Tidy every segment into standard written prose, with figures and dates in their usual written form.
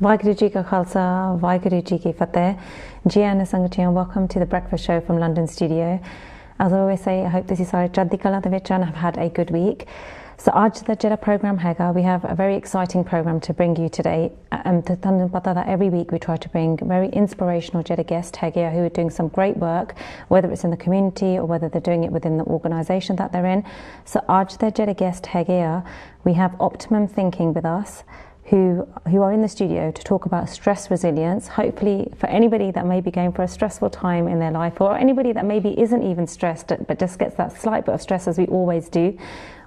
Vaheguru Ji Ka Khalsa, Vaheguru Ji Ki Fateh. Jian Sangatiyan, welcome to the breakfast show from London studio. As I always say, I hope this is Chaddi Kala de vich and have had a good week. So आज दा जेड़ा program हैगा, we have a very exciting program to bring you today. ਤੇ ਤੁਹਾਨੂੰ ਪਤਾ that every week we try to bring very inspirational जेड़ा guests हैगे who are doing some great work, whether it's in the community or whether they're doing it within the organisation that they're in. So आज दा जेड़ा guest हैगे, we have Optimum Thinking with us, who are in the studio to talk about stress resilience, hopefully for anybody that may be going for a stressful time in their life, or anybody that maybe isn't even stressed but just gets that slight bit of stress, as we always do.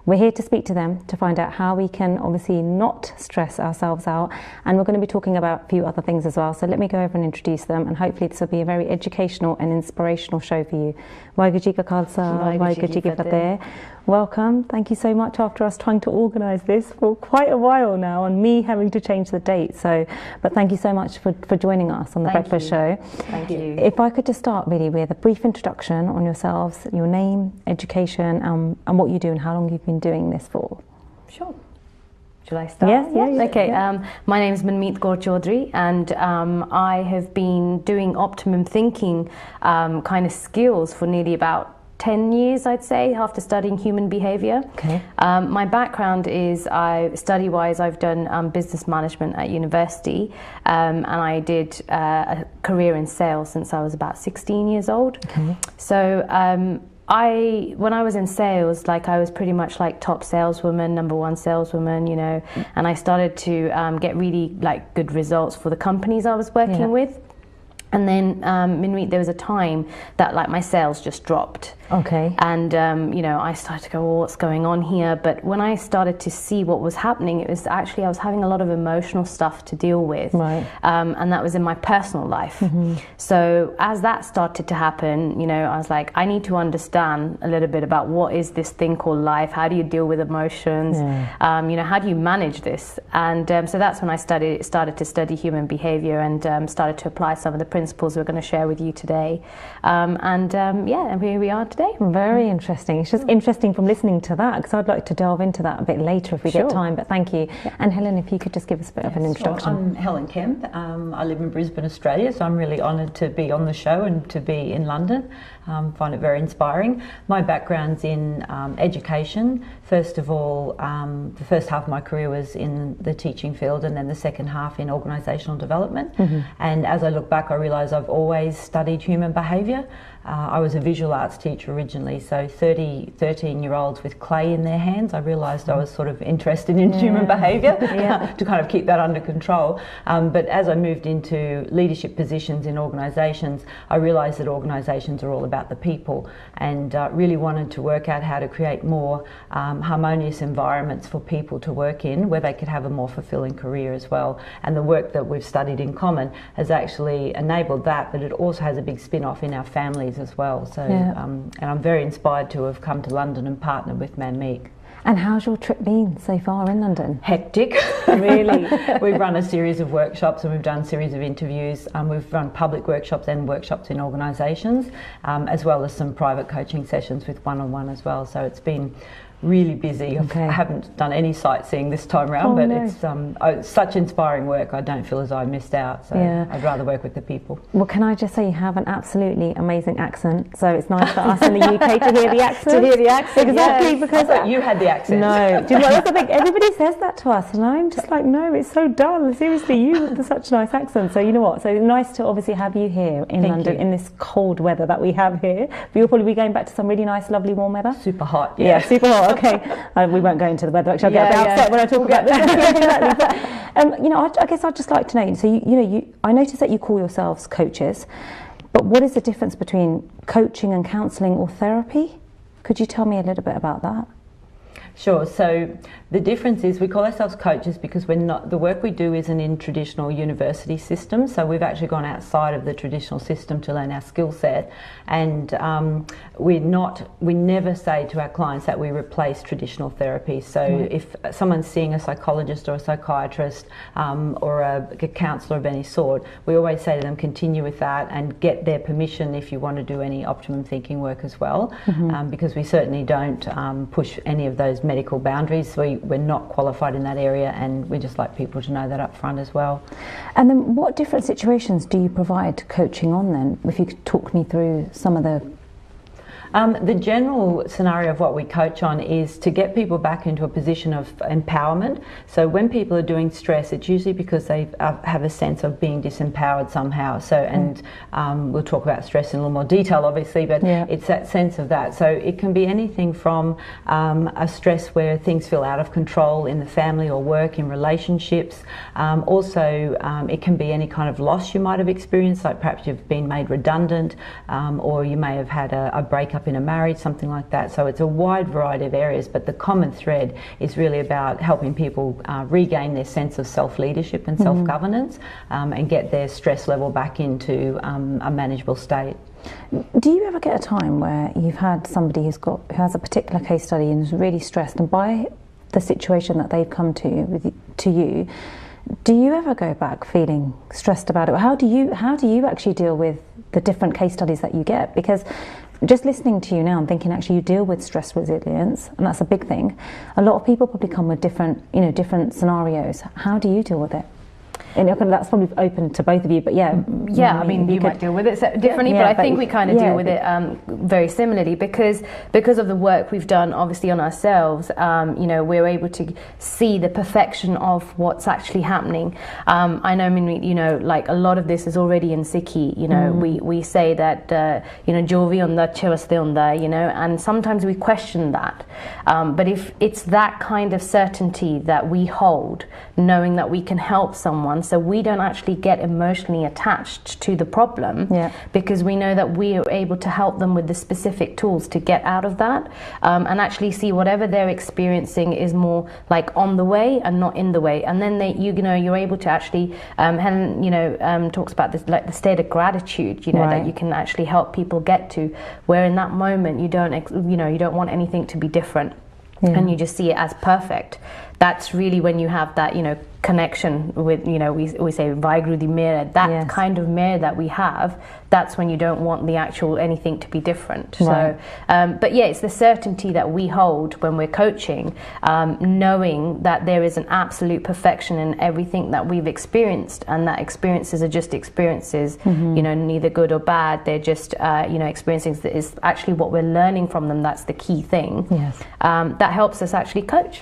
We're here to speak to them to find out how we can obviously not stress ourselves out, and we're going to be talking about a few other things as well. So let me go over and introduce them, and hopefully this will be a very educational and inspirational show for you. Vaheguru Ji Ka Khalsa, Vaheguru Ji Ki Fateh. Welcome. Thank you so much after us trying to organise this for quite a while now and me having to change the date. But thank you so much for joining us on the breakfast show. Thank you. If I could just start really with a brief introduction on yourselves, your name, education, and what you do and how long you've been doing this for. Sure. Should I start? Yeah. Okay. My name is Manmeet Kaur Chaudhary, and I have been doing Optimum Thinking kind of skills for nearly about 10 years, I'd say, after studying human behaviour. Okay. My background is, study-wise, I've done business management at university, and I did a career in sales since I was about 16 years old. Okay. So when I was in sales, like I was pretty much like top saleswoman, number one saleswoman, you know, and I started to get really like good results for the companies I was working with. And then there was a time that like my sales just dropped. Okay. And you know, I started to go, well, what's going on here? But when I started to see what was happening, it was actually I was having a lot of emotional stuff to deal with. Right. And that was in my personal life. So as that started to happen, you know, I was like, I need to understand a little bit about what is this thing called life? How do you deal with emotions? You know, how do you manage this? And so that's when I started to study human behavior and started to apply some of the principles we're going to share with you today. And here we are today. Very interesting. It's just interesting from listening to that, because I'd like to delve into that a bit later if we get time, but thank you. And Helen, if you could just give us a bit of an introduction. I'm Helen Kemp. I live in Brisbane, Australia, so I'm really honoured to be on the show and to be in London. Find it very inspiring. My background's in education. First of all, the first half of my career was in the teaching field, and then the second half in organisational development. And as I look back, I realise I've always studied human behaviour. I was a visual arts teacher originally, so 13-year-olds with clay in their hands. I realised I was sort of interested in human behaviour to kind of keep that under control. But as I moved into leadership positions in organisations, I realised that organisations are all about the people, and really wanted to work out how to create more harmonious environments for people to work in, where they could have a more fulfilling career as well. And the work that we've studied in common has actually enabled that, but it also has a big spin-off in our families as well. So, and I'm very inspired to have come to London and partnered with Manmeet. And how's your trip been so far in London? Hectic, really. We've run a series of workshops and we've done a series of interviews. We've run public workshops and workshops in organisations, as well as some private coaching sessions with one-on-one as well. So it's been really busy. I haven't done any sightseeing this time around, it's such inspiring work. I don't feel as though I missed out, so I'd rather work with the people. Well, can I just say you have an absolutely amazing accent, so it's nice for us in the UK to hear the accent. Exactly, because I thought you had the accent. No, do you know what? That's the thing. Everybody says that to us, and I'm just like, no, it's so dull. Seriously, you have such a nice accent. So you know what? So nice to obviously have you here in London in this cold weather that we have here. But you'll probably be going back to some really nice, lovely, warm weather. Super hot. Yeah, super hot. Okay, we won't go into the weather. Actually, I'll get upset when I talk about this. Exactly. But, you know, I guess I'd just like to know. So I noticed that you call yourselves coaches, but what is the difference between coaching and counselling or therapy? Could you tell me a little bit about that? Sure. So the difference is we call ourselves coaches because the work we do isn't in traditional university systems. So we've actually gone outside of the traditional system to learn our skill set, and we never say to our clients that we replace traditional therapy. So if someone's seeing a psychologist or a psychiatrist or a counsellor of any sort, we always say to them, continue with that and get their permission if you want to do any optimum thinking work as well, because we certainly don't push any of those medical boundaries. We're not qualified in that area, and we just like people to know that up front as well. And then what different situations do you provide coaching on then? If you could talk me through some of the... The general scenario of what we coach on is to get people back into a position of empowerment. So when people are doing stress, it's usually because they have a sense of being disempowered somehow. So, and we'll talk about stress in a little more detail, obviously, but it's that sense of that. So it can be anything from a stress where things feel out of control in the family or work, in relationships. Also, it can be any kind of loss you might have experienced, like perhaps you've been made redundant, or you may have had a breakup in a marriage, something like that. So it's a wide variety of areas, but the common thread is really about helping people regain their sense of self-leadership and self-governance, and get their stress level back into a manageable state. Do you ever get a time where you've had somebody who has a particular case study and is really stressed, and by the situation that they've come to you, do you ever go back feeling stressed about it? How do you actually deal with the different case studies that you get? Because just listening to you now, I'm thinking actually you deal with stress resilience, and that's a big thing. A lot of people probably come with different scenarios. How do you deal with it? And that's probably open to both of you, but I mean, you might deal with it differently, but I think we kind of deal with it very similarly because of the work we've done, obviously, on ourselves. We're able to see the perfection of what's actually happening. I know, like a lot of this is already in Sikhi. We say that Jovi onda chevaste onda, and sometimes we question that. But if it's that kind of certainty that we hold, knowing that we can help someone, so we don't actually get emotionally attached to the problem, because we know that we are able to help them with the specific tools to get out of that, and actually see whatever they're experiencing is more like on the way and not in the way. And then you're able to actually Helen talks about this, like the state of gratitude, that you can actually help people get to, where in that moment you don't want anything to be different, and you just see it as perfect. That's really when you have that connection with, we say Vaheguru di Mera, that kind of Mera that we have. That's when you don't want the actual anything to be different. Right. So but it's the certainty that we hold when we're coaching, knowing that there is an absolute perfection in everything that we've experienced, and that experiences are just experiences, neither good or bad. They're just experiences that is actually what we're learning from them. That's the key thing. That helps us actually coach.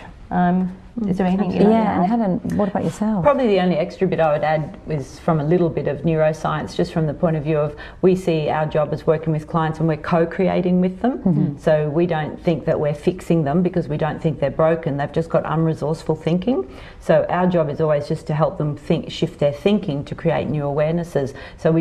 Is there anything? And Helen, what about yourself? Probably the only extra bit I would add is from a little bit of neuroscience, just from the point of view of we see our job as working with clients and we're co-creating with them. So we don't think that we're fixing them because we don't think they're broken. They've just got unresourceful thinking. So our job is always just to help them shift their thinking to create new awarenesses. So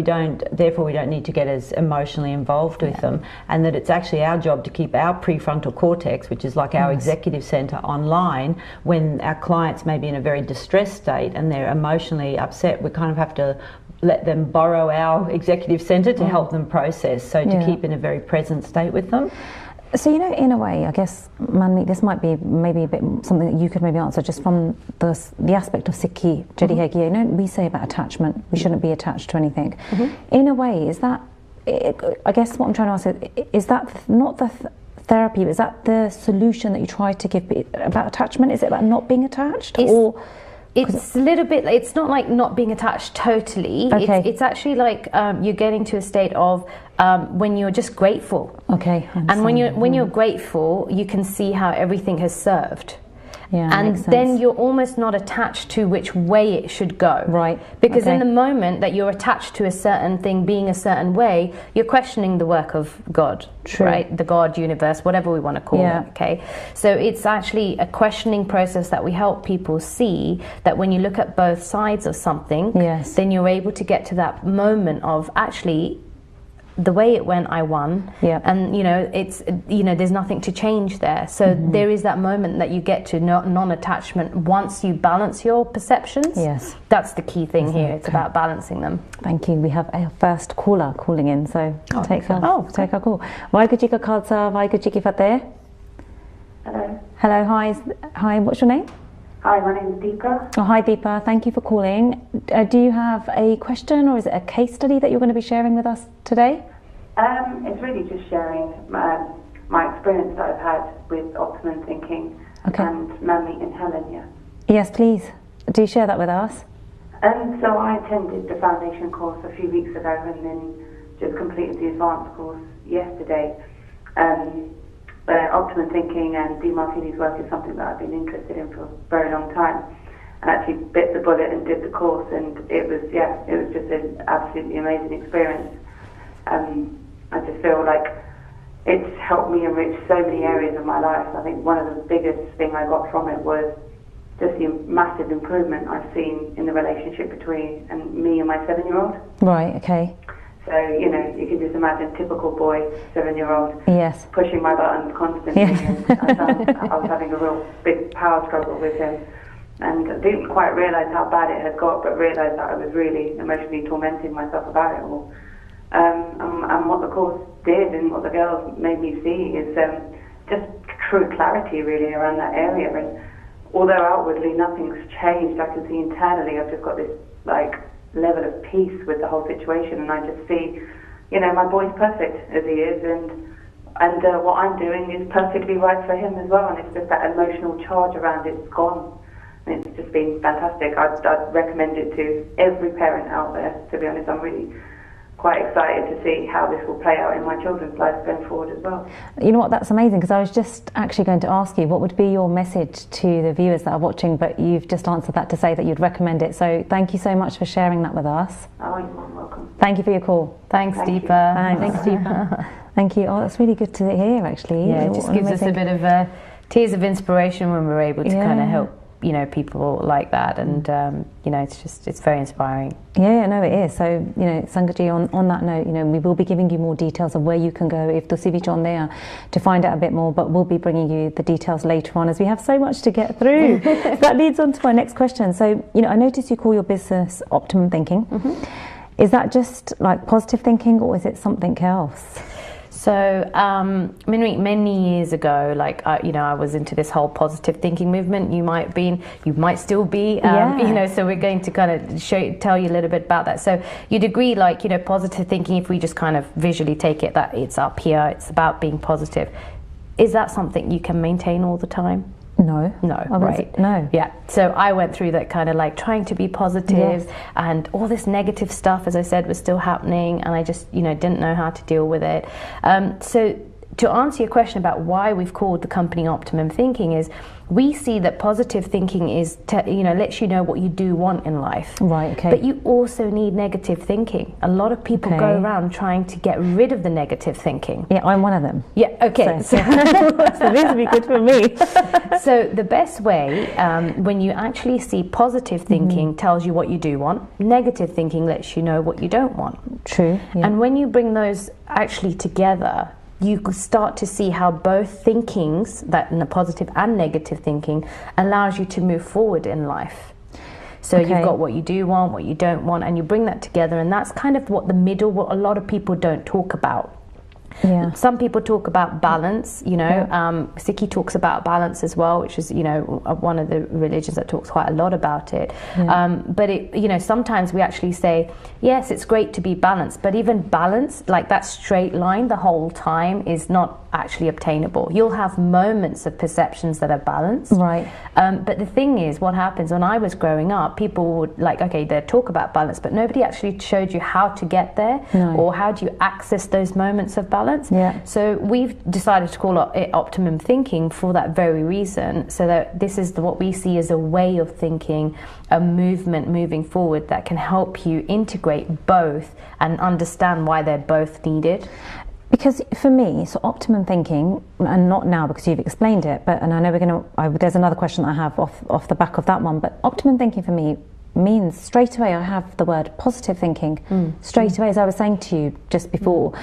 therefore we don't need to get as emotionally involved with them, and that it's actually our job to keep our prefrontal cortex, which is like our executive centre, online when our clients may be in a very distressed state and they're emotionally upset. We kind of have to let them borrow our executive centre to help them process, so to keep in a very present state with them. So, in a way, I guess, Manmeet, this might be maybe a bit something that you could maybe answer just from the aspect of Sikhi, we say about attachment, we shouldn't be attached to anything. In a way, is that, I guess what I'm trying to ask is that not the therapy, is that the solution that you try to give about attachment? Is it about not being attached? It's a little bit, it's not like not being attached totally. It's actually like you're getting to a state of when you're just grateful. And when you're grateful, you can see how everything has served. And then you're almost not attached to which way it should go. Right. Because in the moment that you're attached to a certain thing being a certain way, you're questioning the work of God. True. Right? The God, universe, whatever we want to call it. Okay. So it's actually a questioning process that we help people see, that when you look at both sides of something, then you're able to get to that moment of actually, the way it went, I won, and it's there's nothing to change there. So there is that moment that you get to non-attachment once you balance your perceptions. That's the key thing here. It's about balancing them. Thank you. We have our first caller calling in, so take our call. Vaheguru Ji Ka Khalsa, Vaheguru Ji Ki Fateh. Hello. Hi. What's your name? Hi, my name is Deepa. Oh, hi Deepa, thank you for calling. Do you have a question, or is it a case study that you're going to be sharing with us today? It's really just sharing my experience that I've had with Optimum thinking. Okay. and Mammy and Helen, yeah. Yes, please. Do share that with us. So I attended the foundation course a few weeks ago and then just completed the advanced course yesterday. Optimum thinking and DeMartini's work is something that I've been interested in for a very long time. And actually bit the bullet and did the course, and it was just an absolutely amazing experience. I just feel like it's helped me enrich so many areas of my life. I think one of the biggest thing I got from it was just the massive improvement I've seen in the relationship between me and my 7-year-old. Right, okay. So, you know, you can just imagine typical boy, 7-year-old, Yes. pushing my buttons constantly. Yeah. And I was having a real big power struggle with him. And I didn't quite realise how bad it had got, but realised that I was really emotionally tormenting myself about it all. And what the course did and what the girls made me see is just true clarity really around that area. And although outwardly nothing's changed, I can see internally I've just got this like level of peace with the whole situation, and I just see, you know, my boy's perfect as he is, and what I'm doing is perfectly right for him as well, and it's just that emotional charge around it's gone. And it's just been fantastic. I'd recommend it to every parent out there, to be honest. I'm really quite excited to see how this will play out in my children's lives going forward as well. You know what, that's amazing, because I was just actually going to ask you what would be your message to the viewers that are watching, but you've just answered that to say that you'd recommend it. So thank you so much for sharing that with us. Oh, you're welcome. Thank you for your call. Thanks, Thank you. Deepa. Thanks, Deepa. Thank you. Oh, that's really good to hear, actually. Yeah, it just gives us a bit of tears of inspiration when we're able to kind of help, you know, people like that, and you know, it's very inspiring. Yeah, no, it is. So, you know, Sangaji, on that note, you know, we will be giving you more details of where you can go if the CV on there to find out a bit more, but we'll be bringing you the details later on as we have so much to get through. So that leads on to my next question. So, you know, I noticed you call your business Optimum Thinking. Mm-hmm. Is that just like positive thinking, or is it something else? So many years ago, you know, I was into this whole positive thinking movement. You might still be, you know. So we're going to kind of tell you a little bit about that. So you'd agree, like, you know, positive thinking. If we just kind of visually take it, that it's up here, it's about being positive. Is that something you can maintain all the time? No. Right. No. Yeah. So I went through that kind of like trying to be positive, and all this negative stuff, as I said, was still happening, and I just, you know, didn't know how to deal with it. So to answer your question about why we've called the company Optimum Thinking is we see that positive thinking is, you know, lets you know what you do want in life. Right, okay. But you also need negative thinking. A lot of people go around trying to get rid of the negative thinking. Yeah, I'm one of them. Yeah, okay. So this would be good for me. So the best way, when you actually see positive thinking tells you what you do want, negative thinking lets you know what you don't want. True. Yeah. And when you bring those actually together, you start to see how both thinkings, that in the positive and negative thinking, allows you to move forward in life. So you've got what you do want, what you don't want, and you bring that together, and that's kind of what a lot of people don't talk about. Yeah. Some people talk about balance, you know. Sikhi talks about balance as well, which is, you know, one of the religions that talks quite a lot about it. But it, you know, sometimes we actually say, yes, it's great to be balanced, but even balance, like that straight line the whole time, is not actually obtainable. You'll have moments of perceptions that are balanced. Right. But the thing is, what happens when I was growing up, people would they'd talk about balance, but nobody actually showed you how to get there, or how do you access those moments of balance. Yeah. So we've decided to call it Optimum Thinking for that very reason, so that this is what we see as a way of thinking, a movement moving forward that can help you integrate both and understand why they're both needed. Because for me, so Optimum Thinking, and not now because you've explained it, but, and I know there's another question that I have off the back of that one, but Optimum Thinking for me means straight away I have the word positive thinking straight away, as I was saying to you just before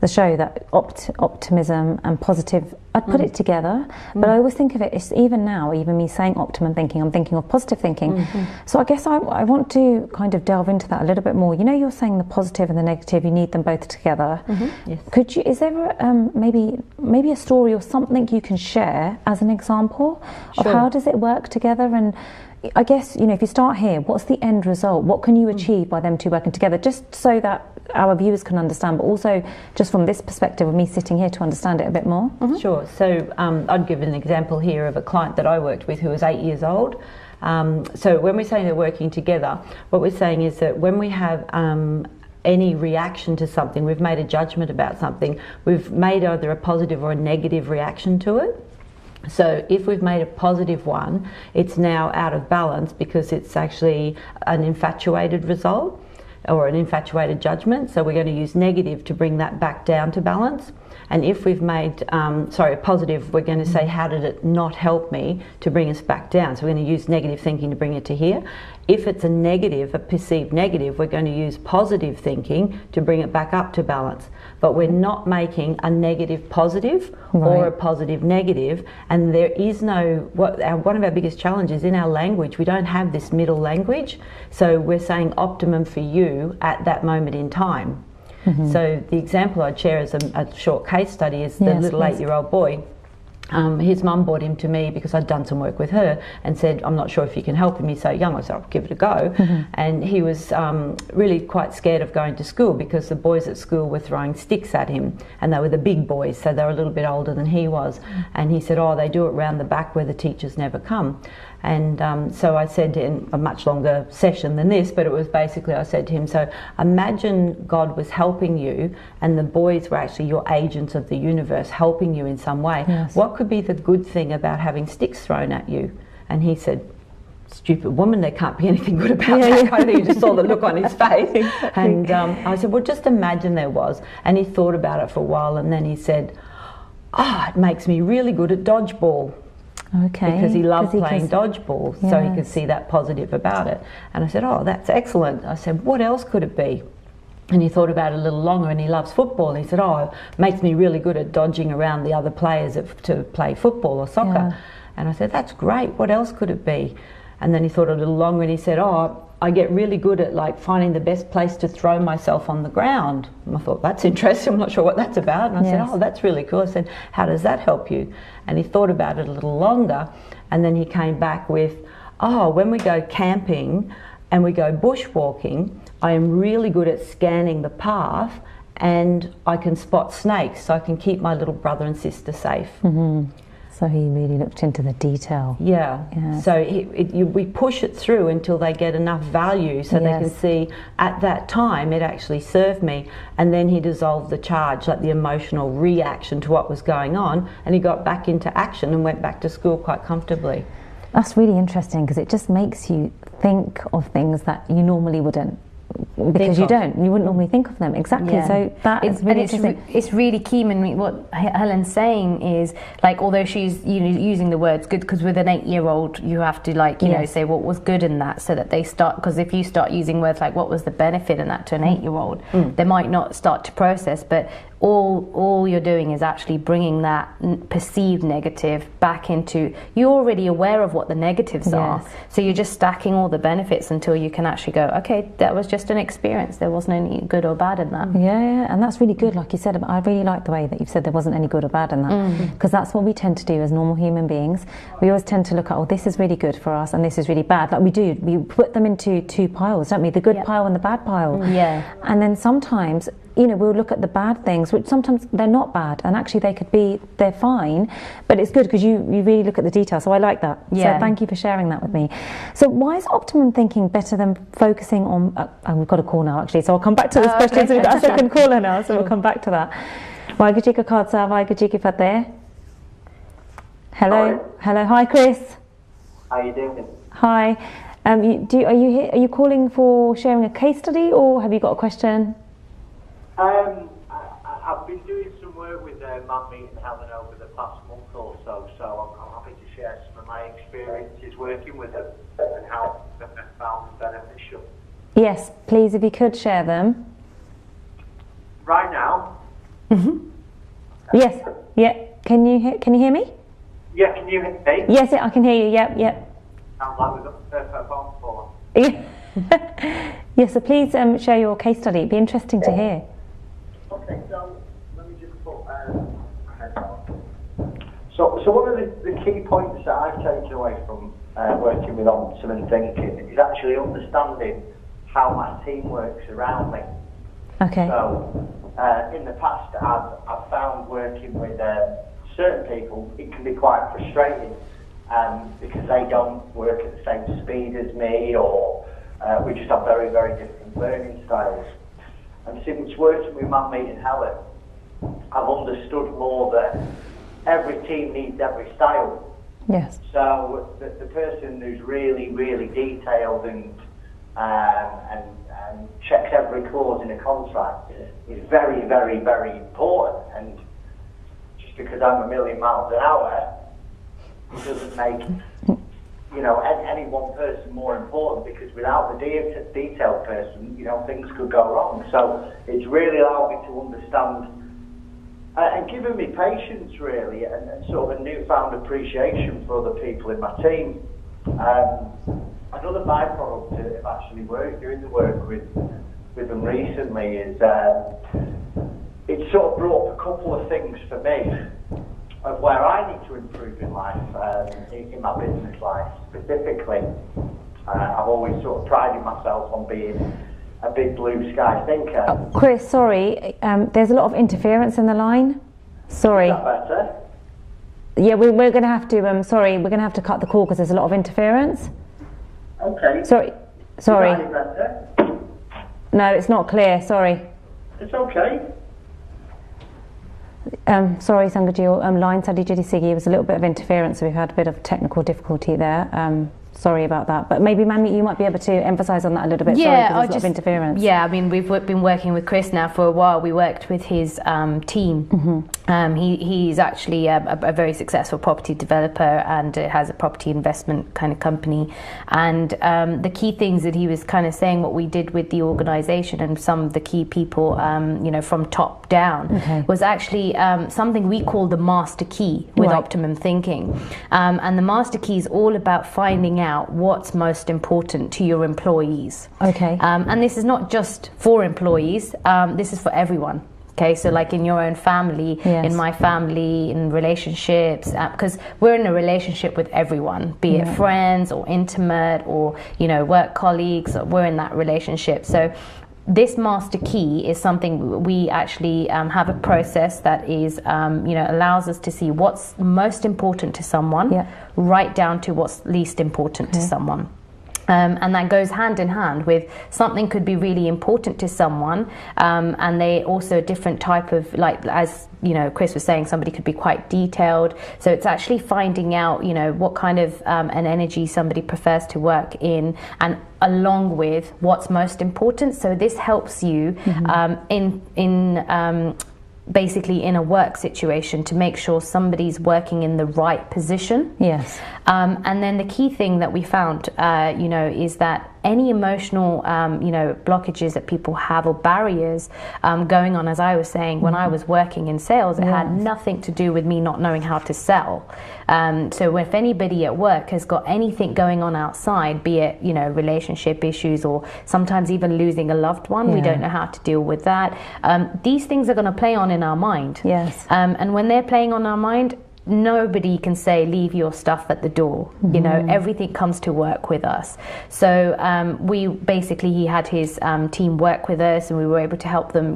the show, that optimism and positive, I'd put it together, but I always think of it, it's even now, even me saying Optimum Thinking, I'm thinking of positive thinking. So I guess I want to kind of delve into that a little bit more. You know, you're saying the positive and the negative, you need them both together. Yes. Could you, is there maybe a story or something you can share as an example of how does it work together? And I guess, you know, if you start here, what's the end result? What can you achieve by them two working together? Just so that our viewers can understand, but also just from this perspective of me sitting here to understand it a bit more? Sure. So I'd give an example here of a client that I worked with who was 8 years old. So when we're saying they're working together, what we're saying is that when we have any reaction to something, we've made a judgment about something, we've made either a positive or a negative reaction to it. So if we've made a positive one, it's now out of balance because it's actually an infatuated result or an infatuated judgment. So we're going to use negative to bring that back down to balance. And if we've made, a positive, we're going to say, how did it not help me to bring us back down? So we're going to use negative thinking to bring it to here. If it's a negative, a perceived negative, we're going to use positive thinking to bring it back up to balance. But we're not making a negative positive or a positive negative. And there is no, one of our biggest challenges in our language, we don't have this middle language. So we're saying optimum for you at that moment in time. So the example I'd share as a short case study is the little 8-year-old boy. His mum brought him to me because I'd done some work with her and said, I'm not sure if you can help him, he's so young. I said, I'll give it a go. And he was really quite scared of going to school because the boys at school were throwing sticks at him, and they were the big boys, so they were a little bit older than he was. And he said, oh, they do it round the back where the teachers never come. And so I said in a much longer session than this, but it was basically, I said to him, so imagine God was helping you and the boys were actually your agents of the universe helping you in some way. What could be the good thing about having sticks thrown at you? And he said, stupid woman, there can't be anything good about that kind of thing. You just saw the look on his face. And I said, well, just imagine there was. And he thought about it for a while, and then he said, it makes me really good at dodgeball. Because he loved playing dodgeball, so he could see that positive about it. And I said, oh, that's excellent. I said, what else could it be? And he thought about it a little longer, and he loves football. And he said, oh, it makes me really good at dodging around the other players to play football or soccer. And I said, that's great. What else could it be? And then he thought a little longer, and he said, oh, I get really good at like finding the best place to throw myself on the ground. And I thought, that's interesting, I'm not sure what that's about. And I said, oh, that's really cool. I said, how does that help you? And he thought about it a little longer, and then he came back with, oh, when we go camping and we go bushwalking, I am really good at scanning the path, and I can spot snakes, so I can keep my little brother and sister safe. So he really looked into the detail. So we push it through until they get enough value so they can see at that time it actually served me. And then he dissolved the charge, like the emotional reaction to what was going on, and he got back into action and went back to school quite comfortably. That's really interesting, because it just makes you think of things that you normally wouldn't. Because you wouldn't normally think of them. Exactly. So that is really interesting. It's really key. And what Helen's saying is, like, although she's using the words good, because with an 8-year-old you have to say what was good in that, so that they start. Because if you start using words like what was the benefit in that to an 8-year-old, they might not start to process. But all you're doing is actually bringing that perceived negative back into, you're already aware of what the negatives are, so you're just stacking all the benefits until you can actually go, okay, that was just an experience, there wasn't any good or bad in that. And that's really good, like you said. I really like the way that you've said there wasn't any good or bad in that, because that's what we tend to do as normal human beings. We always tend to look at, oh, this is really good for us and this is really bad. Like we put them into two piles, don't we? The good pile and the bad pile. And then sometimes we'll look at the bad things, which sometimes they're not bad, and actually they're fine, but it's good because you really look at the detail. So I like that. So thank you for sharing that with me. So why is optimum thinking better than focusing on, we've got a call now actually, so I'll come back to this question. Okay. So we've got a second caller now, so we'll come back to that. Waheguru Ji Ka Khalsa, Waheguru Ji Ki Fateh. Hello, hi Chris. How are you doing? Hi. Are you here? Are you calling for sharing a case study, or have you got a question? I've been doing some work with Manmeet and Helen over the past month or so, I'm happy to share some of my experiences working with them and how they've found them beneficial. Yes, please, if you could share them. Right now? Yes, Can you hear me? Yeah, can you hear me? Yes, I can hear you, yep. Sounds like we've got the perfect phone for. Yes, so please share your case study, it'd be interesting to hear. Okay, so let me just put my head on. So one of the key points that I've taken away from working with Optimum thinking is actually understanding how my team works around me. Okay. So in the past, I've found working with certain people, it can be quite frustrating because they don't work at the same speed as me, or we just have very, very different learning styles. And since working with Manmeet and Helen, I've understood more that every team needs every style. Yes. So the person who's really, really detailed and checks every clause in a contract is very, very, very important. And just because I'm a million miles an hour, it doesn't make any one person more important, because without the detailed person, things could go wrong. So it's really allowed me to understand and given me patience, really, and sort of a newfound appreciation for other people in my team. Another byproduct of actually doing the work with them recently is it sort of brought up a couple of things for me of where I need to improve in life, in my business life specifically. I've always sort of prided myself on being a big blue sky thinker. Chris, sorry, there's a lot of interference in the line. Sorry. Is that better? Yeah, we're going to have to. Sorry, we're going to have to cut the call because there's a lot of interference. Okay. Sorry. Is that any better? No, it's not clear. Sorry. It's okay. Sorry, Sangaji, line Sadi Jidi Sigi, there was a little bit of interference, so we've had a bit of technical difficulty there. Sorry about that, but maybe Manmeet, you might be able to emphasise on that a little bit. Yeah, sorry, there's a lot of interference. Yeah, I mean, we've been working with Chris now for a while. We worked with his team. Mm-hmm. He's actually a very successful property developer and has a property investment kind of company. And the key things that he was kind of saying, what we did with the organisation and some of the key people, from top down, was actually something we call the master key with Optimum Thinking. And the master key is all about finding out what's most important to your employees. Okay. And this is not just for employees, this is for everyone. Okay, so like in your own family, in my family, in relationships, because we're in a relationship with everyone, be it friends or intimate or, work colleagues, we're in that relationship. So this master key is something we actually have a process that is, allows us to see what's most important to someone, right down to what's least important to someone. And that goes hand in hand with something could be really important to someone, and they also a different type of, like, as Chris was saying, somebody could be quite detailed. So it's actually finding out, what kind of an energy somebody prefers to work in, and along with what's most important. So this helps you basically in a work situation to make sure somebody's working in the right position. Yes. And then the key thing that we found, is that any emotional, blockages that people have or barriers going on, as I was saying, when I was working in sales, it had nothing to do with me not knowing how to sell. So if anybody at work has got anything going on outside, be it, relationship issues or sometimes even losing a loved one, we don't know how to deal with that. These things are going to play on in our mind. Yes. And when they're playing on our mind, nobody can say leave your stuff at the door. Everything comes to work with us. So he had his team work with us, and we were able to help them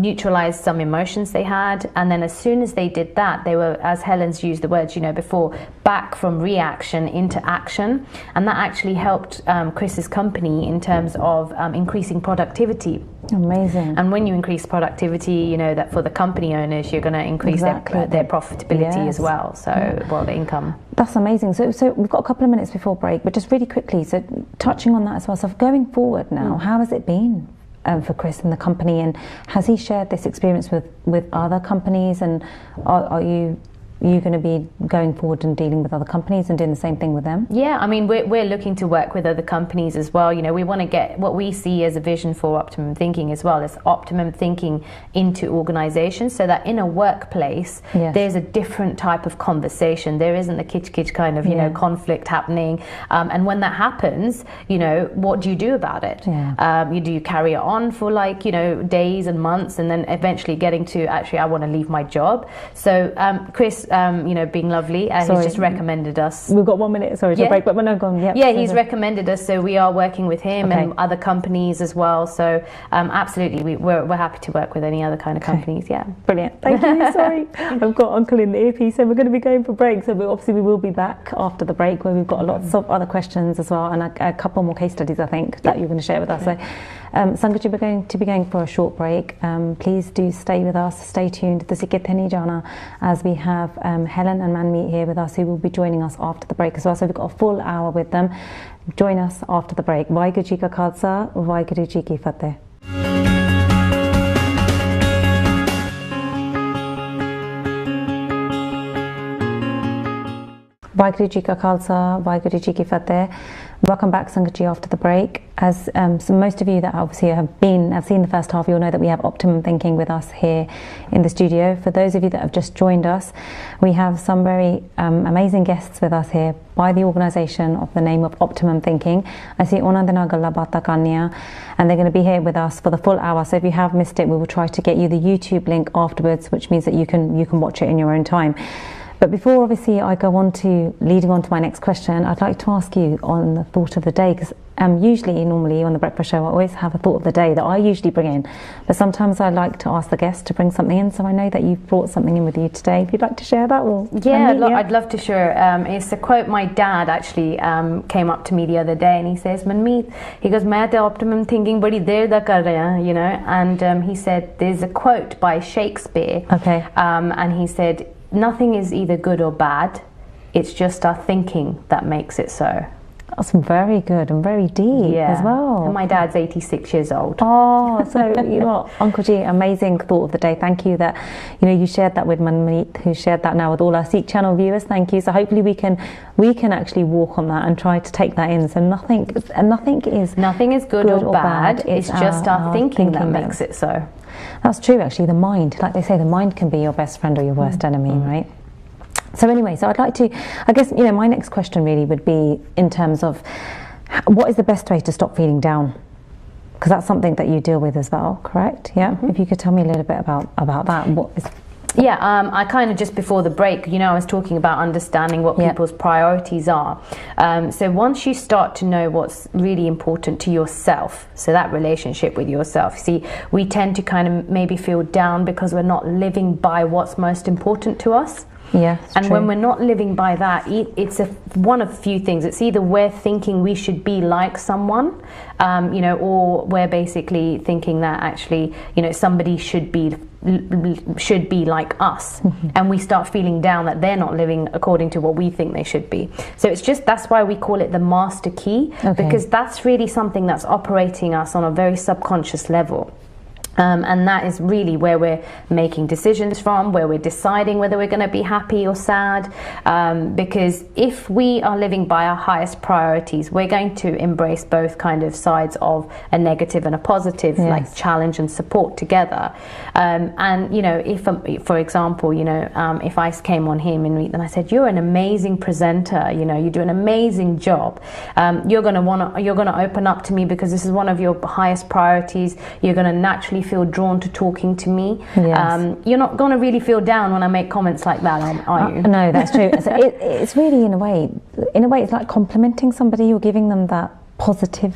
neutralize some emotions they had. And then as soon as they did that, they were, as Helen's used the words before, back from reaction into action. And that actually helped Chris's company in terms of increasing productivity. Amazing. And when you increase productivity, that for the company owners, you're going to increase their profitability as well. So, the income. That's amazing. So we've got a couple of minutes before break, but just really quickly, so touching on that as well. So going forward now, how has it been for Chris and the company, and has he shared this experience with other companies, and are you going to be going forward and dealing with other companies and doing the same thing with them? Yeah, I mean, we're looking to work with other companies as well. We want to get what we see as a vision for Optimum Thinking as well, as Optimum Thinking into organizations, so that in a workplace, there's a different type of conversation. There isn't the kitsch kind of, conflict happening. And when that happens, what do you do about it? Do you carry it on for days and months, and then eventually getting to, actually, I want to leave my job? So, Chris, being lovely. He's just recommended us. We've got 1 minute, sorry, to break, but we're not going. He's recommended us, so we are working with him and other companies as well. So absolutely, we're happy to work with any other kind of companies. Yeah, brilliant. Thank you. Sorry, I've got Uncle in the earpiece, so we're going to be going for break. So we will be back after the break, where we've got lots of other questions as well, and a couple more case studies, I think, that you're going to share with us. So, Sangaji, we're going to be going for a short break. Please do stay with us. Stay tuned. As we have Helen and Manmeet here with us, who will be joining us after the break as well. So we've got a full hour with them. Join us after the break. Vaheguru Ji Ka Khalsa, Vaheguru Ji Ki Fateh. Vaheguru Ji Ka Khalsa, Vaheguru Ji Ki Fateh. Welcome back, Sangaji, after the break. As so most of you that obviously have seen the first half, you'll know that we have Optimum Thinking with us here in the studio. For those of you that have just joined us, we have some very amazing guests with us here by the organisation of the name of Optimum Thinking. I see Onandana Galla Bata Kanya, and they're going to be here with us for the full hour. So if you have missed it, we will try to get you the YouTube link afterwards, which means that you can watch it in your own time. But before, obviously, I go on to leading on to my next question, I'd like to ask you on the thought of the day, because normally on the breakfast show, I always have a thought of the day that I usually bring in. But sometimes I like to ask the guests to bring something in. So I know that you've brought something in with you today. If you'd like to share that, I'd love to share. It's a quote my dad actually came up to me the other day, and he says, "Manmeet," he goes, "Main te optimum thinking badi der da kar raha," and he said, there's a quote by Shakespeare. Okay. And he said, "Nothing is either good or bad. It's just our thinking that makes it so." That's very good and very deep as well. And my dad's 86 years old. Oh, so Uncle G, amazing thought of the day. Thank you that you shared that with Manmeet, who shared that now with all our Seek Channel viewers. Thank you. So hopefully we can actually walk on that and try to take that in. So nothing is good or bad. It's just our thinking that makes it so. That's true, actually. The mind, like they say, the mind can be your best friend or your worst enemy, right? So anyway, I'd like to, I guess, my next question really would be in terms of what is the best way to stop feeling down? Because that's something that you deal with as well, correct? Yeah. If you could tell me a little bit about that. What is? Yeah, I kind of just before the break, I was talking about understanding what people's priorities are. So once you start to know what's really important to yourself, so that relationship with yourself, see, we tend to kind of maybe feel down because we're not living by what's most important to us. Yeah, and true. When we're not living by that, it's one of a few things. It's either we're thinking we should be like someone, or we're basically thinking that actually, somebody should be like us, and we start feeling down that they're not living according to what we think they should be. So that's why we call it the master key, because that's really something that's operating us on a very subconscious level. And that is really where we're making decisions from, where we're deciding whether we're going to be happy or sad. Because if we are living by our highest priorities, we're going to embrace both kind of sides of a negative and a positive, like challenge and support together. And if, for example, if I came on here and I said, "You're an amazing presenter. You do an amazing job. You're going to open up to me because this is one of your highest priorities. You're going to naturally feel drawn to talking to me." You're not going to really feel down when I make comments like that, are you? No, that's true. So it's really in a way it's like complimenting somebody. You're giving them that positive,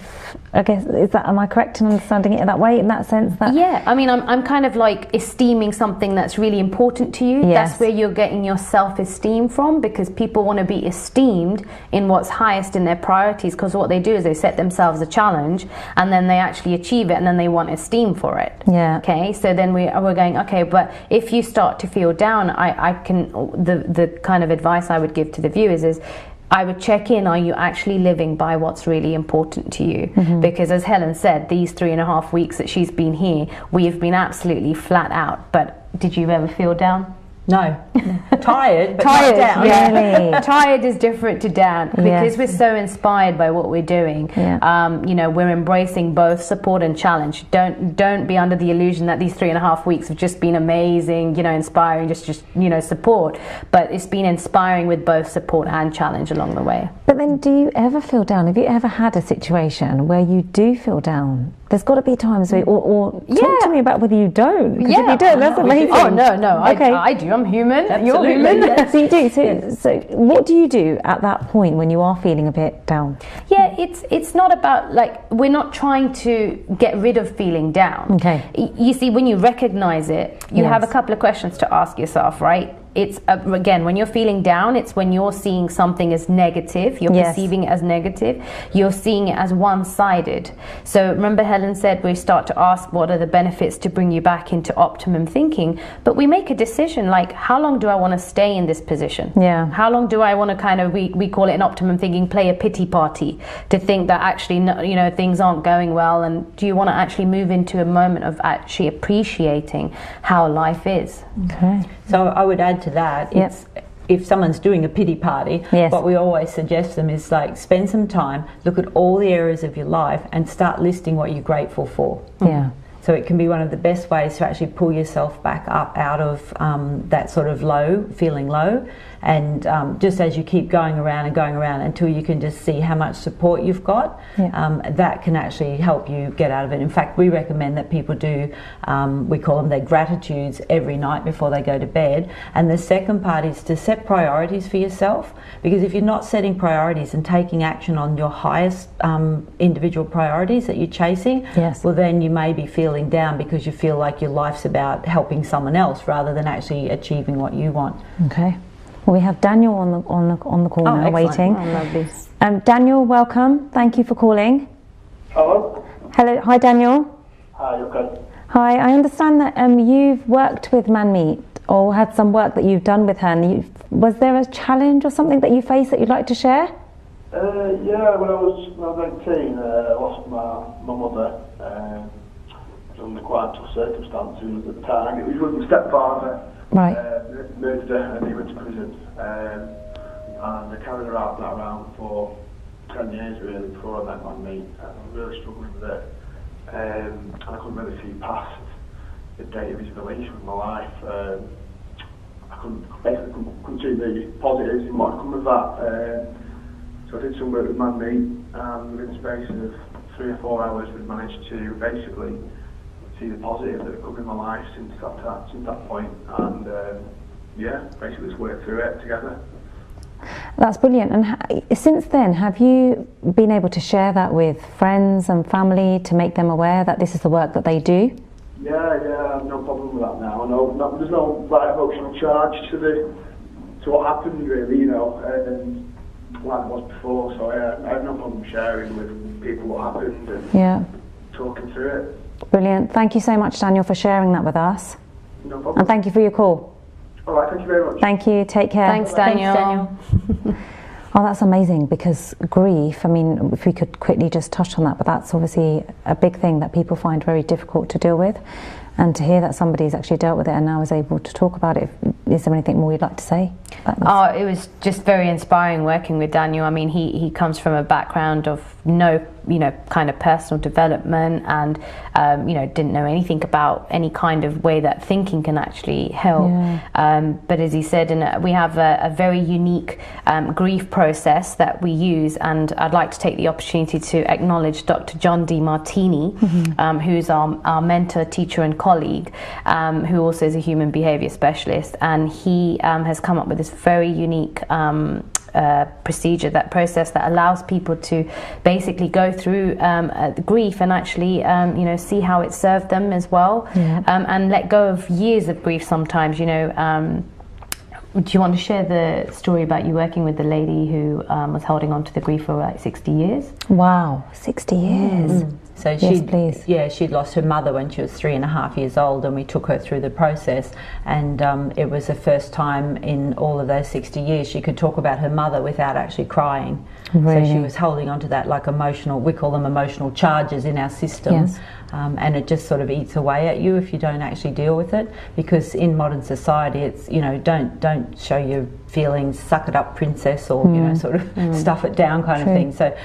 I guess. Am I correct in understanding it that way, in that sense? Yeah, I mean, I'm kind of like esteeming something that's really important to you. Yes. That's where you're getting your self-esteem from, because people want to be esteemed in what's highest in their priorities, because what they do is they set themselves a challenge and then they actually achieve it and then they want esteem for it. Yeah. Okay, so then we're going, okay, but if you start to feel down, the kind of advice I would give to the viewers is, I would check in, are you actually living by what's really important to you? Because as Helen said, these 3.5 weeks that she's been here, we have been absolutely flat out. But did you ever feel down? No. Tired, but not down. Really? Tired is different to down, because we're so inspired by what we're doing. We're embracing both support and challenge. Don't be under the illusion that these 3.5 weeks have just been amazing, inspiring, just support. But it's been inspiring with both support and challenge along the way. But then, do you ever feel down? Have you ever had a situation where you do feel down? There's got to be times where, or talk to me about whether you don't. Because if you don't, that's amazing. Oh no, Okay. I do. you. I'm human. Absolutely. You're human. So you do. So what do you do at that point when you are feeling a bit down? Yeah, it's not about, like, we're not trying to get rid of feeling down. Okay. You see, when you recognize it, you have a couple of questions to ask yourself, right? It's again, when you're feeling down, it's when you're seeing something as negative, you're perceiving it as negative, you're seeing it as one-sided. So remember, Helen said we start to ask what are the benefits to bring you back into optimum thinking, but we make a decision like, how long do I want to stay in this position? Yeah. How long do I want to kind of, we call it in optimum thinking, play a pity party, to think that actually, you know, things aren't going well, and do you want to actually move into a moment of actually appreciating how life is? Okay. So I would add to that, it's, if someone's doing a pity party, what we always suggest them is like, spend some time, look at all the areas of your life and start listing what you're grateful for. Yeah. So it can be one of the best ways to actually pull yourself back up out of that sort of low, feeling low. And just as you keep going around until you can just see how much support you've got, that can actually help you get out of it. In fact, we recommend that people do, we call them their gratitudes every night before they go to bed. And the second part is to set priorities for yourself, because if you're not setting priorities and taking action on your highest individual priorities that you're chasing, well, then you may be feeling down because you feel like your life's about helping someone else rather than actually achieving what you want. Okay. Well, we have Daniel on the call now, waiting. Oh, lovely. Daniel, welcome. Thank you for calling. Hello. Hello. Hi, Daniel. Hi, okay. Hi. I understand that you've worked with Manmeet, or had some work that you've done with her. And was there a challenge or something that you faced that you'd like to share? Yeah, when I was 18, I lost my mother. Under quite tough circumstances at the time. It was with my stepfather. Right. Murdered her and he went to prison. And I carried her out that around for 10 years really before I met Manmeet. I was really struggling with it. And I couldn't really see past the date of his release from my life. I couldn't see the positives in what had come of that. So I did some work with Manmeet, and within the space of 3 or 4 hours we managed to basically see the positive that had come in my life since that point, and basically just work through it together. That's brilliant. And since then, have you been able to share that with friends and family to make them aware that this is the work that they do? Yeah, I have no problem with that now. There's no like emotional charge to what happened really, you know, and like it was before. So I have no problem sharing with people what happened and talking through it. Brilliant. Thank you so much, Daniel, for sharing that with us. No problem. And thank you for your call. All right, thank you very much. Thank you. Take care. Thanks, Daniel. Oh, that's amazing, because grief, I mean, if we could quickly just touch on that, but that's obviously a big thing that people find very difficult to deal with. And to hear that somebody's actually dealt with it and now is able to talk about it, is there anything more you'd like to say? Oh, it was just very inspiring working with Daniel. I mean, he comes from a background of no, kind of personal development, and didn't know anything about any kind of way that thinking can actually help. But as he said, we have a very unique grief process that we use, and I'd like to take the opportunity to acknowledge Dr. John D. Martini, who's our mentor, teacher and colleague, who also is a human behaviour specialist, and he has come up with this very unique procedure, that process that allows people to basically go through the grief and actually see how it served them as well, and let go of years of grief sometimes. Do you want to share the story about you working with the lady who was holding on to the grief for like 60 years? Wow, 60 years. So she'd lost her mother when she was 3.5 years old, and we took her through the process, and it was the first time in all of those 60 years she could talk about her mother without actually crying. Really? So she was holding on to that like emotional, we call them emotional charges in our system. And it just sort of eats away at you if you don't actually deal with it, because in modern society it's, don't show your feelings, suck it up princess, or sort of stuff it down kind of thing. So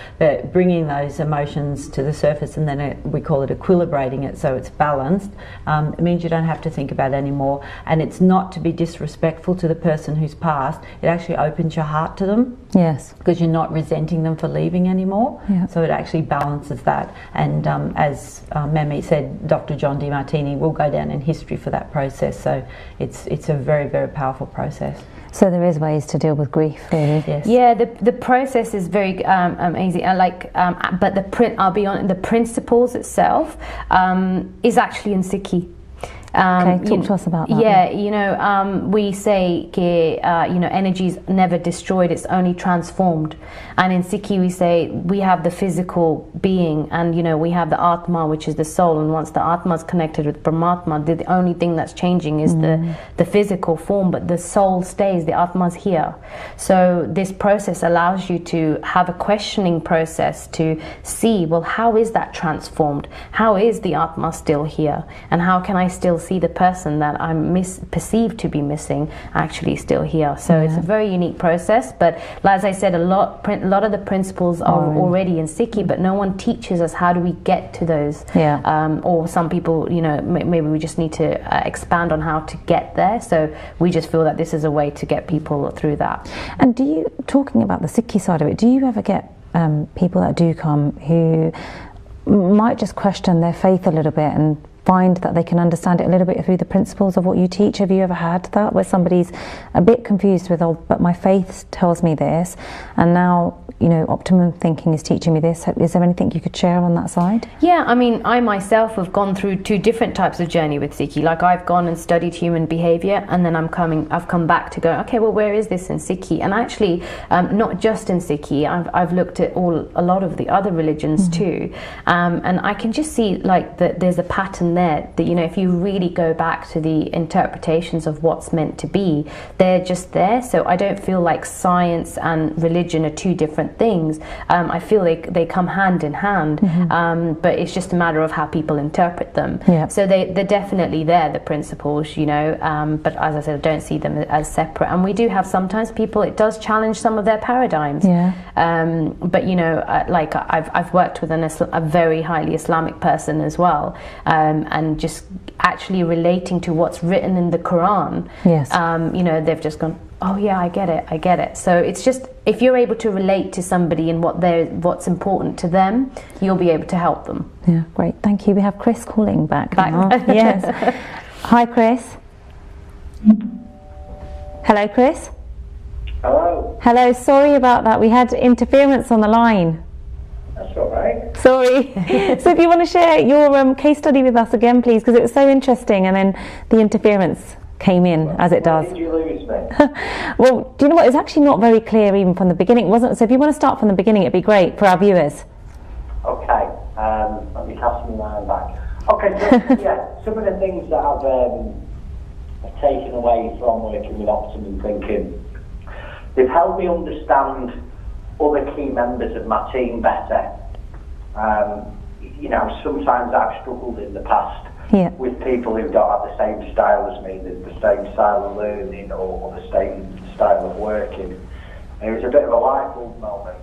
bringing those emotions to the surface process, and then we call it equilibrating it so it's balanced. It means you don't have to think about it anymore, and it's not to be disrespectful to the person who's passed. It actually opens your heart to them. Yes. Because you're not resenting them for leaving anymore. Yeah. So it actually balances that. And as Mamie said, Dr. John DiMartini will go down in history for that process. So it's a very, very powerful process. So there is ways to deal with grief, really. Yes. Yeah, the process is very easy. But I'll be honest, the principles itself is actually in Sikhi. Okay, talk to us about that. Yeah, we say energy is never destroyed, it's only transformed. And in Sikhi we say we have the physical being, and we have the Atma, which is the soul, and once the Atma is connected with Paramatma, the only thing that's changing is the physical form, but the soul stays, the Atma's here. So this process allows you to have a questioning process to see, well, how is that transformed? How is the Atma still here? And how can I still see the person that I'm perceived to be missing actually still here? So it's a very unique process, but as I said, a lot of the principles are already in Sikhi, but no one teaches us how do we get to those. Or some people, maybe we just need to expand on how to get there, so we just feel that this is a way to get people through that. And talking about the Sikhi side of it, do you ever get people that do come who might just question their faith a little bit and find that they can understand it a little bit through the principles of what you teach? Have you ever had that, where somebody's a bit confused with, but my faith tells me this, and now optimum thinking is teaching me this? Is there anything you could share on that side? Yeah, I mean, I myself have gone through two different types of journey with Sikhi. Like, I've gone and studied human behavior, and then I've come back to go, okay, well, where is this in Sikhi? And actually, not just in Sikhi, I've looked at a lot of the other religions too, and I can just see that there's a pattern there that if you really go back to the interpretations of what's meant to be, they're just there. So I don't feel like science and religion are two different things. I feel like they come hand in hand, but it's just a matter of how people interpret them. So they're definitely there, the principles, but as I said, I don't see them as separate. And we do have sometimes people, it does challenge some of their paradigms. But I've worked with a very highly Islamic person as well, and just actually relating to what's written in the Quran. They've just gone, oh yeah, I get it. So it's just, if you're able to relate to somebody and what's important to them, you'll be able to help them. Yeah, great, thank you. We have Chris calling back now. Yes. Hi, Chris. Hello, Chris. Hello, sorry about that, we had interference on the line. That's all right. Sorry. So if you want to share your case study with us again, please, because it was so interesting, and then the interference came in, as it does. Where did you lose me? Well, do you know what? It's actually not very clear even from the beginning, wasn't it? So if you want to start from the beginning, it'd be great for our viewers. Okay. Let me cast my mind back. Okay. So, some of the things that I've taken away from working with Optimum Thinking, they've helped me understand other key members of my team better. Sometimes I've struggled in the past with people who don't have the same style as me, the same style of learning or the same style of working. And it was a bit of a light bulb moment,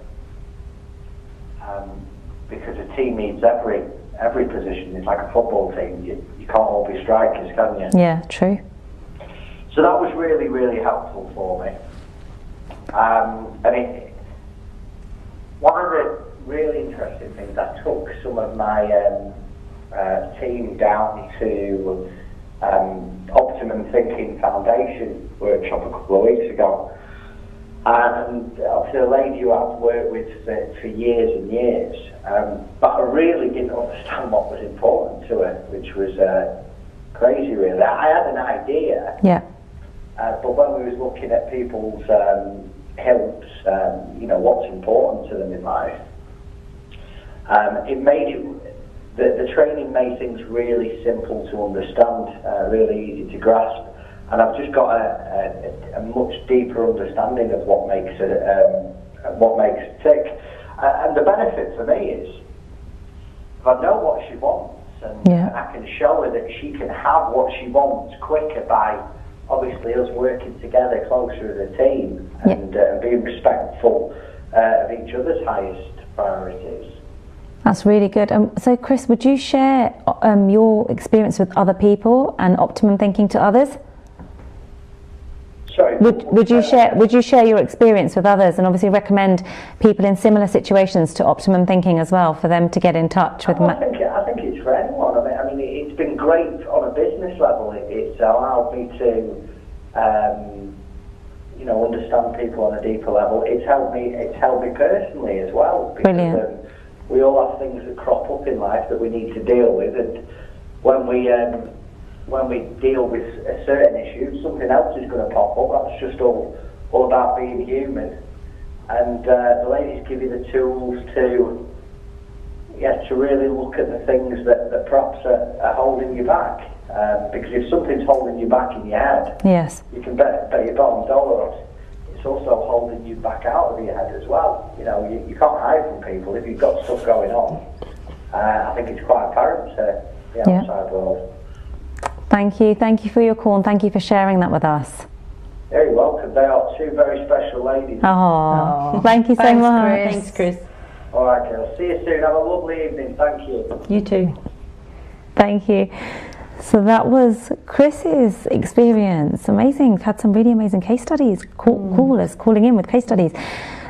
because a team needs every position. It's like a football team. You can't all be strikers, can you? Yeah, true. So that was really, really helpful for me. One of the really interesting things, I took some of my team down to Optimum Thinking Foundation workshop a couple of weeks ago, and obviously a lady who I've worked with for years and years, but I really didn't understand what was important to her, which was crazy really. I had an idea, but when we was looking at people's helps, what's important to them in life, it made the training made things really simple to understand, really easy to grasp, and I've just got a much deeper understanding of what makes it tick. And the benefit for me is, if I know what she wants, and I can show her that she can have what she wants quicker by obviously us working together closer as a team, and being respectful of each other's highest priorities, That's really good. So, Chris, would you share your experience with other people and optimum thinking to others? Sorry. Would you share your experience with others, and obviously recommend people in similar situations to optimum thinking as well, for them to get in touch with? I think it's for anyone. I mean, it's been great on a business level. It's allowed me to, understand people on a deeper level. It's helped me personally as well. Because, Brilliant. We all have things that crop up in life that we need to deal with, and when we deal with a certain issue, something else is going to pop up. That's just all about being human. And the ladies give you the tools to really look at the things that perhaps are holding you back. Because if something's holding you back in your head, Yes. you can bet your bottom dollar on it. It's also holding you back out of your head as well. You can't hide from people if you've got stuff going on. I think it's quite apparent to the outside world. Thank you for your call, and thank you for sharing that with us. Very welcome. They are two very special ladies. Oh, thank you so much. Chris. Thanks, Chris. All right, girls. See you soon. Have a lovely evening. Thank you. You too. Thank you. So that was Chris's experience. Amazing. We've had some really amazing case studies. Callers calling in with case studies.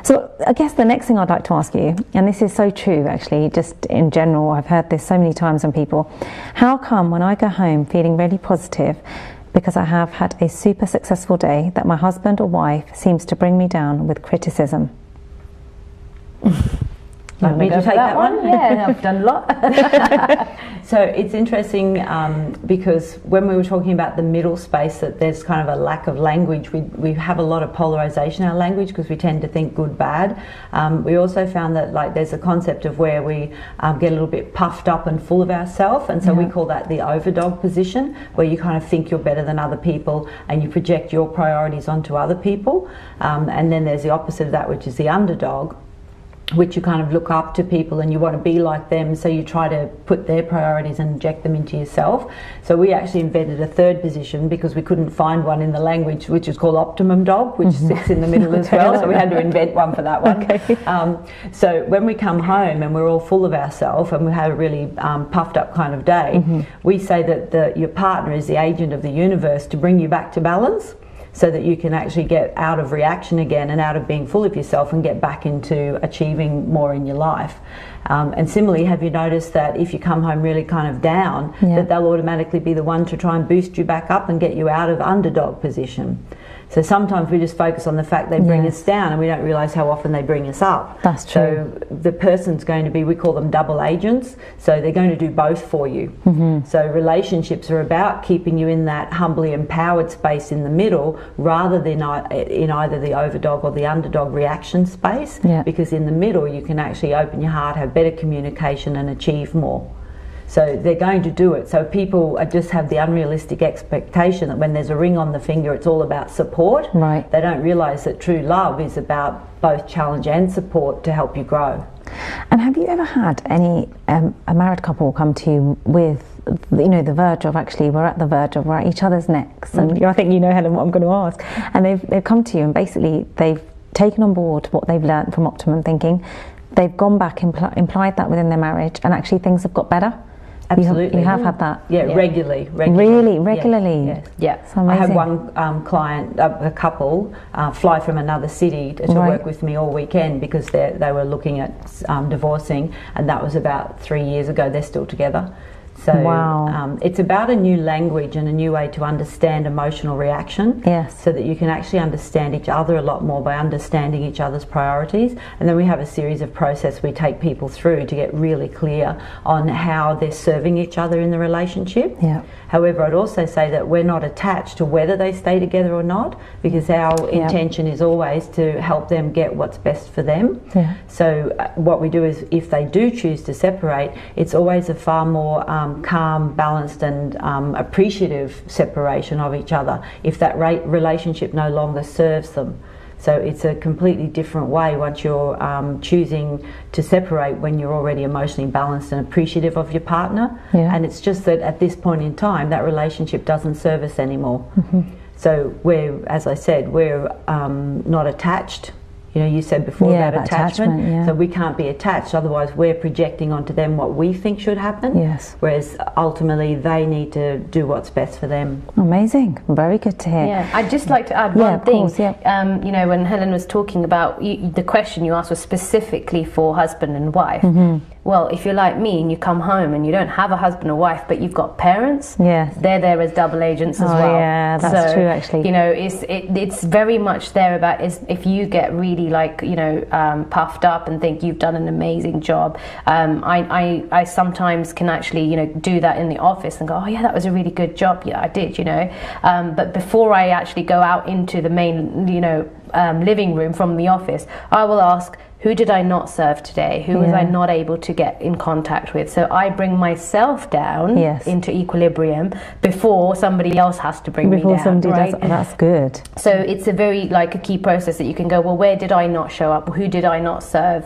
So I guess the next thing I'd like to ask you, and this is so true actually, just in general, I've heard this so many times from people, how come when I go home feeling really positive because I have had a super successful day, that my husband or wife seems to bring me down with criticism? Like me to take that one? Yeah, I've done a lot. So it's interesting because when we were talking about the middle space, that there's kind of a lack of language. We have a lot of polarization in our language because we tend to think good, bad. We also found that there's a concept of where we get a little bit puffed up and full of ourselves, and so we call that the overdog position, where you kind of think you're better than other people and you project your priorities onto other people. And then there's the opposite of that, which is the underdog, which you kind of look up to people and you want to be like them, so you try to put their priorities and inject them into yourself. So we actually invented a third position because we couldn't find one in the language, which is called Optimum Dog, which sits in the middle as well, so we had to invent one for that one. Okay. So when we come home and we're all full of ourselves and we have a really puffed up kind of day, we say that your partner is the agent of the universe to bring you back to balance, so that you can actually get out of reaction again and out of being full of yourself and get back into achieving more in your life. And similarly, have you noticed that if you come home really kind of down, that they'll automatically be the one to try and boost you back up and get you out of underdog position? So sometimes we just focus on the fact they bring us down and we don't realise how often they bring us up. That's true. So the person's going to be, we call them double agents, so they're going to do both for you. So relationships are about keeping you in that humbly empowered space in the middle, rather than in either the overdog or the underdog reaction space, because in the middle you can actually open your heart, have better communication and achieve more. So they're going to do it. So people just have the unrealistic expectation that when there's a ring on the finger, it's all about support. Right. They don't realise that true love is about both challenge and support to help you grow. And have you ever had any a married couple come to you with, the verge of, actually we're at the verge of, we're at each other's necks, and I think Helen, what I'm going to ask, and they've come to you and basically they've taken on board what they've learned from Optimum Thinking, they've gone back, implied that within their marriage, and actually things have got better? Absolutely. You have had that? Yeah, regularly. Really? Regularly? Yes. Yeah. So amazing. I had one client, a couple, fly from another city to work with me all weekend because they were looking at divorcing, and that was about 3 years ago. They're still together. So it's about a new language and a new way to understand emotional reaction, so that you can actually understand each other a lot more by understanding each other's priorities. And then we have a series of process we take people through to get really clear on how they're serving each other in the relationship. However, I'd also say that we're not attached to whether they stay together or not, because our intention is always to help them get what's best for them. So what we do is, if they do choose to separate, it's always a far more calm, balanced and appreciative separation of each other if that relationship no longer serves them. So it's a completely different way once you're choosing to separate, when you're already emotionally balanced and appreciative of your partner. And it's just that at this point in time that relationship doesn't serve us anymore. So we're, as I said, we're not attached. you know, you said before Yeah, about about attachment. yeah. So we can't be attached, otherwise we're projecting onto them what we think should happen. Yes. Whereas ultimately they need to do what's best for them. Amazing. Very good to hear. Yeah, I'd just like to add Yeah, one of thing. course, yeah. You know, when Helen was talking about the question you asked was specifically for husband and wife. Well, if you're like me and you come home and you don't have a husband or wife, but you've got parents, Yes. they're there as double agents as Oh, well. yeah, that's true, actually. You know, it's very much there about if you get really like, you know, puffed up and think you've done an amazing job. I sometimes can actually, you know, do that in the office and go, oh yeah, that was a really good job. Yeah, I did, you know. But before I actually go out into the main, you know, living room from the office, I will ask, who did I not serve today? Who was I not able to get in contact with? So I bring myself down into equilibrium before somebody else has to bring me down. Somebody right? does, that's good. So it's a very like a key process that you can go, well, where did I not show up? Who did I not serve?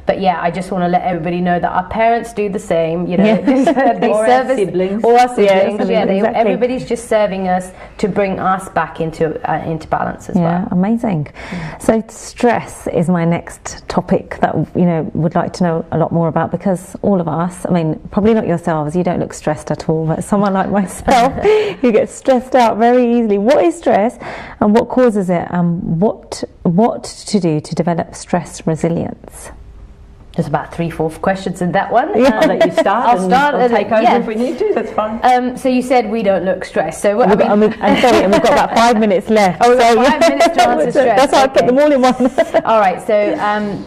But yeah, I just want to let everybody know that our parents do the same. You know, they or serve our siblings. Or our siblings. Yeah, exactly. Everybody's just serving us to bring us back into balance as well. Yeah, amazing. So stress is my next topic that, you know, would like to know a lot more about, because all of us, I mean, probably not yourselves, you don't look stressed at all, but someone like myself who gets stressed out very easily. What is stress and what causes it, and what to do to develop stress resilience? There's about 3/4 questions in that one. I'll let you start. I'll take over yeah. if we need to. That's fine. So you said we don't look stressed. So I'm sorry, and we've got about 5 minutes left. Oh, we've got 5 minutes to answer stress. That's why I put them all in one. All right. So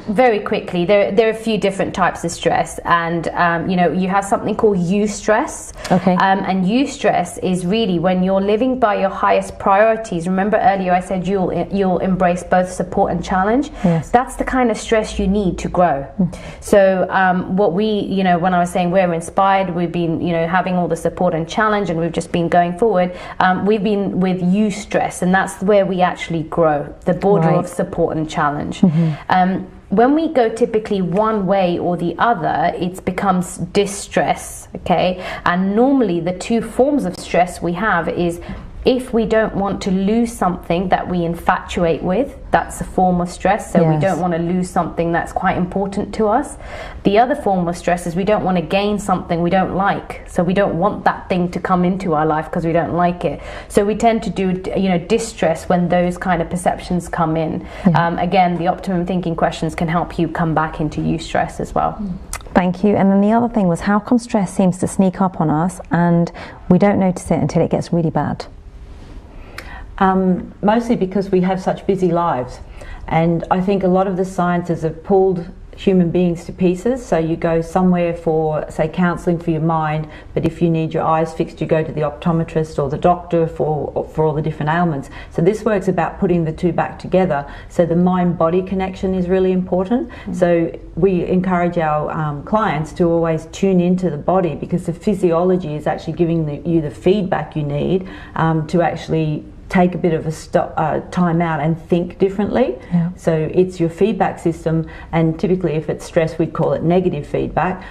very quickly, there are a few different types of stress, and you know, you have something called eustress. Okay. And eustress is really when you're living by your highest priorities. Remember earlier I said you'll embrace both support and challenge. Yes. That's the kind of stress you need to grow. So what we, you know, when I was saying we're inspired, we've been, you know, having all the support and challenge, and we've just been going forward. We've been with eustress, and that's where we actually grow, the border of support and challenge. When we go typically one way or the other, it becomes distress, okay? And normally the two forms of stress we have is if we don't want to lose something that we infatuate with, that's a form of stress. So we don't want to lose something that's quite important to us. The other form of stress is we don't want to gain something we don't like. So we don't want that thing to come into our life because we don't like it. So we tend to do, you know, distress when those kind of perceptions come in. Again, the optimum thinking questions can help you come back into eustress as well. Thank you. And then the other thing was, how come stress seems to sneak up on us and we don't notice it until it gets really bad? Mostly because we have such busy lives, and I think a lot of the sciences have pulled human beings to pieces. So you go somewhere for, say, counselling for your mind, but if you need your eyes fixed, you go to the optometrist or the doctor for all the different ailments. So this work's about putting the two back together. So the mind-body connection is really important. So we encourage our clients to always tune into the body, because the physiology is actually giving you the feedback you need to actually take a bit of a time out and think differently. So it's your feedback system, and typically if it's stress we'd call it negative feedback,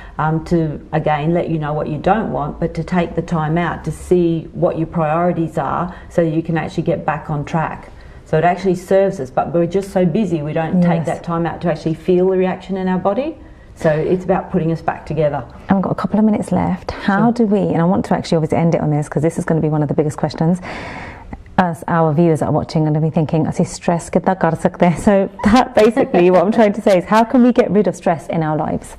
to again let you know what you don't want, but to take the time out to see what your priorities are so you can actually get back on track. So it actually serves us, but we're just so busy we don't take that time out to actually feel the reaction in our body. So it's about putting us back together. And we've got a couple of minutes left. How do we, and I want to actually obviously end it on this because this is going to be one of the biggest questions, as our viewers are watching and be thinking, "Asi stress kitna kar sakte hain?" So that basically what I'm trying to say is, how can we get rid of stress in our lives?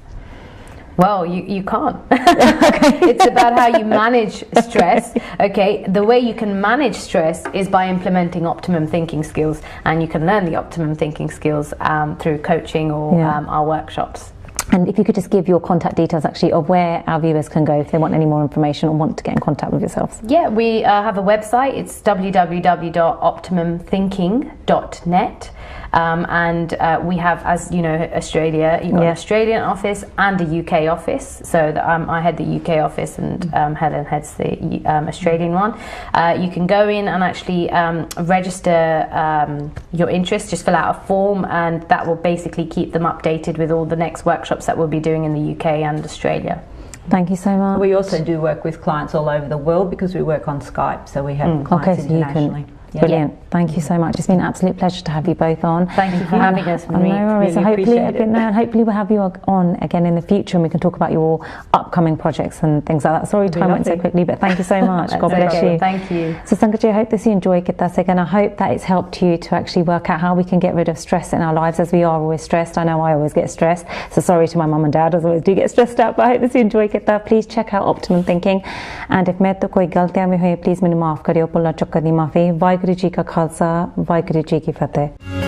Well, you can't. It's about how you manage stress. Okay, the way you can manage stress is by implementing optimum thinking skills, and you can learn the optimum thinking skills through coaching or our workshops. And if you could just give your contact details actually of where our viewers can go if they want any more information or want to get in contact with yourselves. Yeah, we have a website. It's www.optimumthinking.net. And we have, as you know, Australia, you've got an Australian office and a UK office. So I head the UK office, and Helen heads the Australian one. You can go in and actually register your interest, just fill out a form, and that will basically keep them updated with all the next workshops that we'll be doing in the UK and Australia. Thank you so much. We also do work with clients all over the world because we work on Skype, so we have clients internationally. Brilliant. Thank you so much. It's been an absolute pleasure to have you both on. Thank you for having us, Marie. No worries. Really Hopefully we'll have you on again in the future and we can talk about your upcoming projects and things like that. Sorry time went so quickly, but thank you so much. God bless you. Thank you. So Sangaji, I hope this you enjoyed Kitase, and I hope that it's helped you to actually work out how we can get rid of stress in our lives, as we are always stressed. I know I always get stressed. So sorry to my mum and dad, as I always do get stressed out, but I hope this you enjoy Kita. Please check out Optimum Thinking. And if मैं तो कोई गलतियां भी हुई, please मैंने माफ करियो, पुल्ला चक्कर दी माफी। वाहिगुरु जी का खालसा, वाहिगुरु जी की फतेह।